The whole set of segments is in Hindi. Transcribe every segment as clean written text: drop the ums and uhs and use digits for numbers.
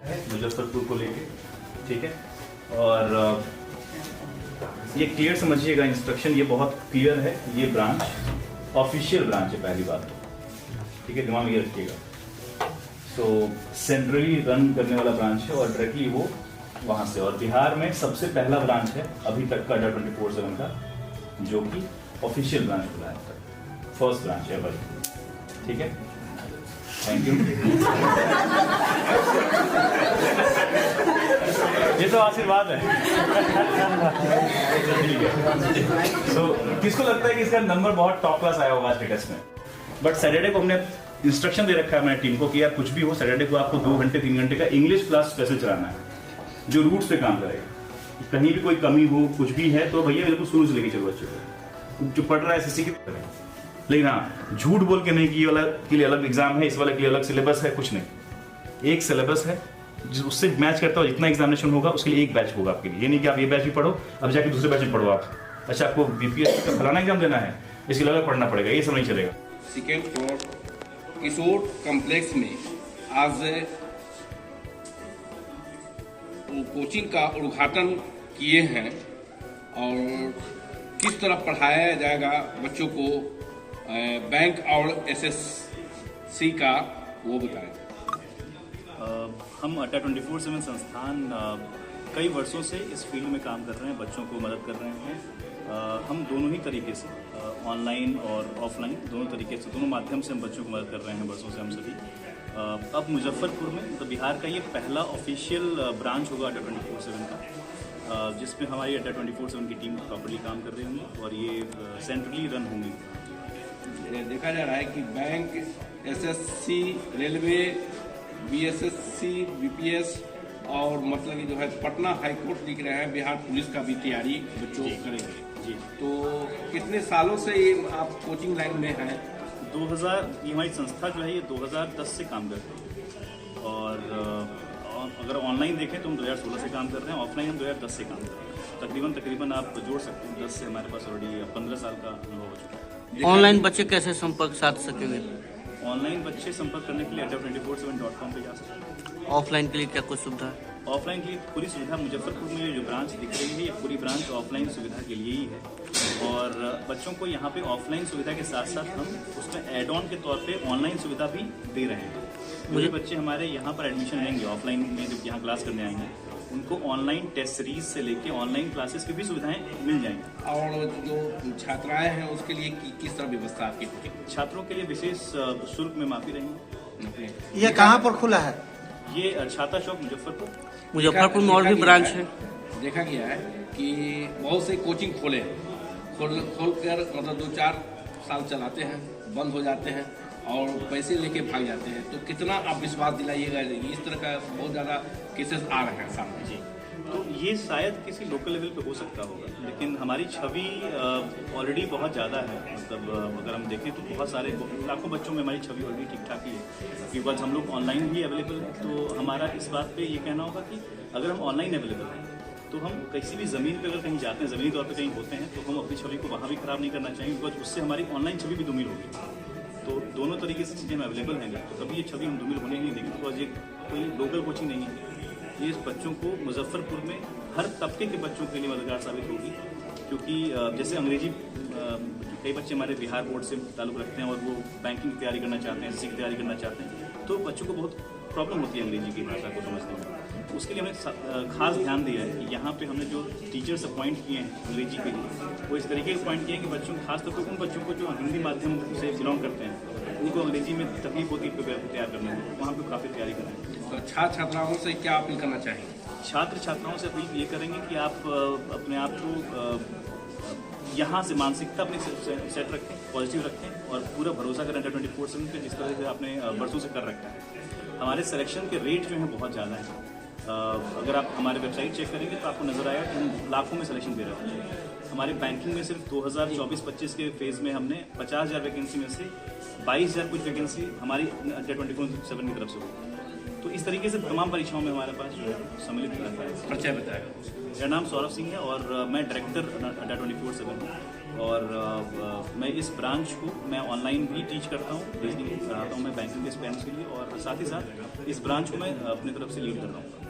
है मुजफ्फरपुर को लेके, ठीक है। और ये क्लियर समझिएगा, इंस्ट्रक्शन ये बहुत क्लियर है। ये ब्रांच ऑफिशियल ब्रांच है, पहली बात तो, ठीक है, दिमाग में ये रखिएगा। सो सेंट्रली रन करने वाला ब्रांच है और डायरेक्टली वो वहाँ से, और बिहार में सबसे पहला ब्रांच है अभी तक का 24/7 का, जो कि ऑफिशियल ब्रांच खुला है, फर्स्ट ब्रांच है भाई, ठीक है। Thank you. ये तो आशीर्वाद है। तो किसको लगता है कि इसका नंबर बहुत टॉप क्लास आया होगा स्टेटस में? बट सैटरडे को हमने इंस्ट्रक्शन दे रखा है हमारी टीम को कि यार कुछ भी हो, सैटरडे को आपको 2 घंटे 3 घंटे का इंग्लिश क्लास स्पेशल चलाना है, जो रूट्स पे काम करेगा। कहीं भी कोई कमी हो, कुछ भी है, तो भैया बिल्कुल शुरू से लेके चलो बच्चों को, जो पढ़ रहा है एसएससी की तरह। लेकिन हाँ, झूठ बोल के नहीं कि ये वाला के लिए अलग एग्जाम है, इस वाले के लिए अलग सिलेबस है, कुछ नहीं। एक सिलेबस है जो उससे मैच करता हो, जितना एग्जामिनेशन होगा उसके लिए एक बैच होगा आपके लिए। ये नहीं कि आप ये बैच भी पढ़ो, अब जाके दूसरे बैच में पढ़ो आप। अच्छा, आपको बीपीएससी का फलाना एग्जाम देना है, इसके लिए अलग पढ़ना पड़ेगा, ये सब नहीं चलेगा। सेकेंड फ्लोर किशोर कॉम्प्लेक्स में आज कोचिंग का उद्घाटन किए हैं, और किस तरह पढ़ाया जाएगा बच्चों को बैंक और एसएससी का, वो बताएं। हम अड्डा 24/7 संस्थान कई वर्षों से इस फील्ड में काम कर रहे हैं, बच्चों को मदद कर रहे हैं। हम दोनों ही तरीके से, ऑनलाइन और ऑफलाइन, दोनों तरीके से, दोनों माध्यम से हम बच्चों को मदद कर रहे हैं वर्षों से हम सभी। अब मुजफ्फरपुर में तो बिहार का ये पहला ऑफिशियल ब्रांच होगा अड्डा 24/7 का, जिसमें हमारी अड्डा 24/7 की टीम प्रॉपर्ली काम कर रही होंगी और ये सेंट्रली रन होंगी। देखा जा रहा है कि bank, SSC, railway, BSSC, BPS और मतलब कि जो है पटना हाईकोर्ट दिख रहे हैं, बिहार पुलिस का भी तैयारी बच्चों करेंगे जी। तो कितने सालों से ये आप कोचिंग लाइन में हैं? 2000, ये हमारी संस्था जो है ये 2010 से काम कर रही है, और अगर ऑनलाइन देखें तो हम 2016 से काम कर रहे हैं, ऑफलाइन हम 2010 से काम कर रहे हैं। तकरीबन आप जोड़ सकते हैं, 10 से हमारे पास ऑलरेडी 15 साल का अनुभव हो चुका है। ऑनलाइन बच्चे कैसे संपर्क साध सकेंगे? ऑनलाइन बच्चे संपर्क करने के लिए adda247.com पे जा सकते हैं। ऑफलाइन के लिए क्या कुछ सुविधा है? ऑफलाइन की पूरी सुविधा मुजफ्फरपुर में जो ब्रांच दिख रही है, ये पूरी ब्रांच ऑफलाइन सुविधा के लिए ही है, और बच्चों को यहाँ पे ऑफलाइन सुविधा के साथ साथ हम उसमें एड ऑन के तौर पे ऑनलाइन सुविधा भी दे रहे हैं। मुझे बच्चे हमारे यहाँ पर एडमिशन लेंगे ऑफलाइन में, जब यहाँ क्लास करने आएंगे, उनको ऑनलाइन टेस्ट सीरीज से लेके ऑनलाइन क्लासेस की भी सुविधाएं मिल जाएंगी। और जो छात्राएं हैं उसके लिए किस तरह व्यवस्था आपकी होगी? छात्रों के लिए विशेष शुल्क में माफी रहेंगी। ये कहाँ पर खुला है? ये छाता चौक मुजफ्फरपुर में और भी ब्रांच है। देखा गया है कि बहुत से कोचिंग खोल कर मतलब 2-4 साल चलाते हैं, बंद हो जाते हैं और पैसे लेके भाग जाते हैं। तो कितना आप विश्वास दिलाइएगा? इस तरह का बहुत ज़्यादा केसेस आ रहे हैं सामने जी। तो ये शायद किसी लोकल लेवल पे हो सकता होगा, लेकिन हमारी छवि ऑलरेडी बहुत ज़्यादा है। मतलब अगर हम देखें तो बहुत सारे लाखों बच्चों में हमारी छवि ऑलरेडी ठीक ठाक ही है, बिकॉज हम लोग ऑनलाइन भी अवेलेबल हैं। तो हमारा इस बात पे ये कहना होगा कि अगर हम ऑनलाइन अवेलेबल हैं तो हम किसी भी ज़मीन पे अगर कहीं जाते हैं, ज़मीनी तौर पे कहीं होते हैं, तो हम अपनी छवि को वहाँ भी ख़राब नहीं करना चाहिए, बिकॉज उससे हमारी ऑनलाइन छवि भी धूमिल होगी। तो दोनों तरीके से चीज़ें अवेलेबल हैं, तो कभी ये छवि हम धूमिल होने ही नहीं देंगे, बिकॉज ये कोई लोकल कोचिंग नहीं है। ये बच्चों को मुजफ्फरपुर में हर तबके के बच्चों के लिए मददगार साबित होगी, क्योंकि जैसे अंग्रेजी कई बच्चे हमारे बिहार बोर्ड से ताल्लुक़ रखते हैं और वो बैंकिंग की तैयारी करना चाहते हैं, एसएससी की तैयारी करना चाहते हैं, तो बच्चों को बहुत प्रॉब्लम होती है अंग्रेजी की भाषा को समझने में। उसके लिए हमने खास ध्यान दिया है कि यहाँ पे हमने जो टीचर्स अपॉइंट किए हैं अंग्रेजी के लिए, वो इस तरीके से अपॉइंट किए हैं कि बच्चों, खासतौर पर उन बच्चों को जो हिंदी माध्यम से बिलोंग करते हैं, उनको अंग्रेजी में तकलीफ होती है पेपर तैयार करने में, वहाँ पर काफ़ी तैयारी कराएंगे। तो छात्र छात्राओं से क्या अपील करना चाहेंगे? छात्र छात्राओं से अपील ये करेंगे कि आप अपने आप को यहाँ से मानसिकता अपनी सेट रखें, पॉजिटिव रखें और पूरा भरोसा करें अड्डा 24/7 पे, जिस तरह से आपने वर्षों से कर रखा है। हमारे सिलेक्शन के रेट जो हैं बहुत ज़्यादा हैं। अगर आप हमारे वेबसाइट चेक करेंगे तो आपको नजर आएगा कि हम लाखों में सिलेक्शन दे रहे हैं। हमारे बैंकिंग में सिर्फ 2024-25 के फेज़ में हमने 50,000 वैकेंसी में से 22,000 कुछ वैकेंसी हमारी अड्डा 24/7 की तरफ से होगी। तो इस तरीके से तमाम परीक्षाओं में हमारे पास जो है सम्मिलित रहता है। परिचय बताएगा। मेरा नाम सौरभ सिंह है और मैं डायरेक्टर अड्डा 24/7 हूँ और मैं इस ब्रांच को मैं ऑनलाइन भी टीच करता हूँ, रीजनिंग कराता हूँ मैं बैंकिंग के स्टूडेंट्स के लिए, और साथ ही साथ इस ब्रांच को मैं अपनी तरफ से लीड कर रहा हूँ।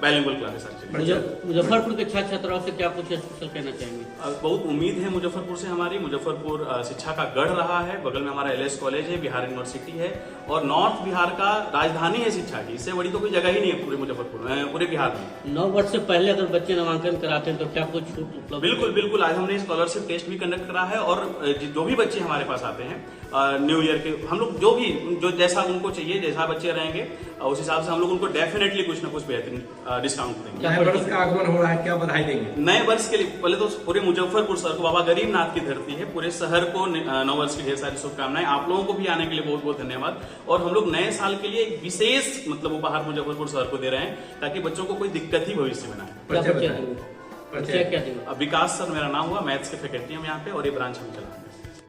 Bilingual classes actually. मुजफ्फरपुर के छात्र छात्राओं से क्या कुछ स्पेशल कहना चाहेंगे? बहुत उम्मीद है मुजफ्फरपुर से हमारी। मुजफ्फरपुर शिक्षा का गढ़ रहा है, बगल में हमारा LS कॉलेज है, बिहार यूनिवर्सिटी है और नॉर्थ बिहार का राजधानी है शिक्षा की। इससे बड़ी तो कोई जगह ही नहीं है पूरे मुजफ्फरपुर में, पूरे बिहार में। 9 वर्ष से पहले अगर बच्चे नामांकन कराते हैं तो क्या कुछ छूट उपलब्ध? बिल्कुल बिल्कुल। आज हमने स्कॉलरशिप टेस्ट भी कंडक्ट करा है और जो भी बच्चे हमारे पास आते हैं न्यू ईयर के, हम लोग जो जैसा उनको चाहिए, जैसा बच्चे रहेंगे उस हिसाब से हम लोग उनको डेफिनेटली कुछ ना कुछ बेहतरीन डिस्काउंट देंगे। नए वर्ष का आगमन हो रहा है, क्या बधाई देंगे? नए वर्ष के लिए पहले तो पूरे मुजफ्फरपुर शहर को, बाबा गरीबनाथ की धरती है, पूरे शहर को नव वर्ष की ढेर सारी शुभकामनाएं। आप लोगों को भी आने के लिए बहुत बहुत धन्यवाद। और हम लोग नए साल के लिए एक विशेष उपहार मुजफ्फरपुर शहर को दे रहे हैं ताकि बच्चों को कोई दिक्कत ही भविष्य में ना आए। क्या देंगे? विकास सर मेरा नाम हुआ, मैथ्स के फैकल्टी हम यहाँ पे और ये ब्रांच हम चला रहे हैं।